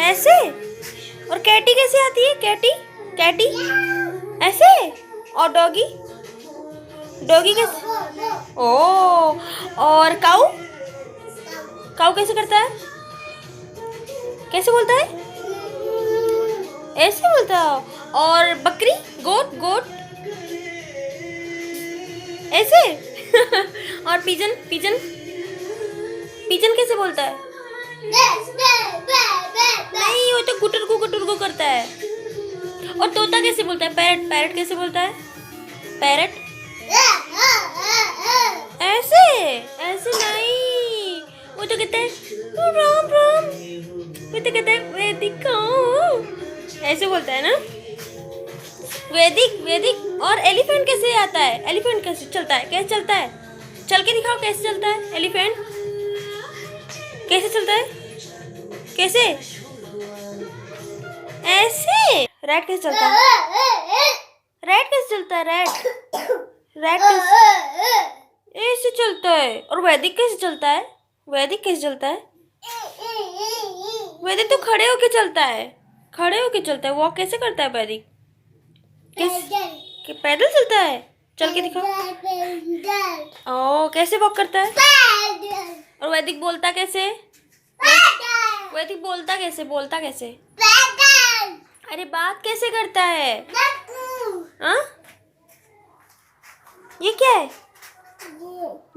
ऐसे। और कैटी कैसे आती है? कैटी कैटी ऐसे। और डॉगी डॉगी कैसे? ओ। और काऊ काऊ कैसे करता है? कैसे बोलता है? ऐसे बोलता है। और बकरी गोट गोट ऐसे। और पिजन पिजन पिजन कैसे बोलता है? नहीं, वो तो गुटर गु करता है। और तोता कैसे बोलता है? पैरट पैरट कैसे बोलता है? पैरट ऐसे। ऐसे नहीं, वो तो कहता है राम राम। वो तो कहता है वैदिक खाओ, ऐसे बोलता है ना। वैदिक वैदिक। और एलिफेंट कैसे आता है? एलिफेंट कैसे चलता है? कैसे चलता है? चल के दिखाओ कैसे चलता है एलिफेंट। कैसे चलता है? कैसे? ऐसे। रैट कैसे चलता है? रैट कैसे चलता है? रैट कैसे ऐसे चलता है। और वैदिक कैसे चलता है? वैदिक कैसे चलता है? वैदिक तो खड़े होके चलता है। खड़े होके चलता है। वॉक कैसे करता है वैदिक? पैदल चलता है। चल के दिखाओ। ओ, कैसे वॉक करता है? और वैदिक बोलता कैसे? वैदिक बोलता कैसे? बोलता कैसे? अरे बात कैसे करता है? हाँ, ये क्या है?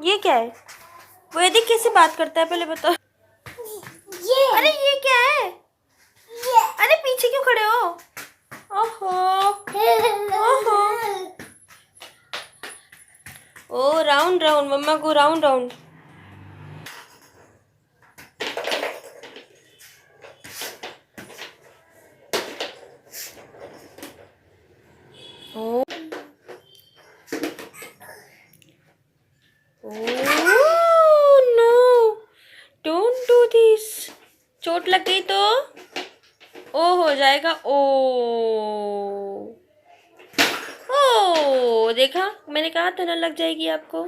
ये क्या है? वैदिक कैसे बात करता है पहले बताओ। अरे ये क्या है? अरे पीछे क्यों खड़े हो? ओहो ओहो। ओ राउंड राउंड, मम्मा को round round. Oh no, don't do this. चोट लग गई तो ओ हो जाएगा। ओ ओ, देखा, मैंने कहा था ना लग जाएगी आपको।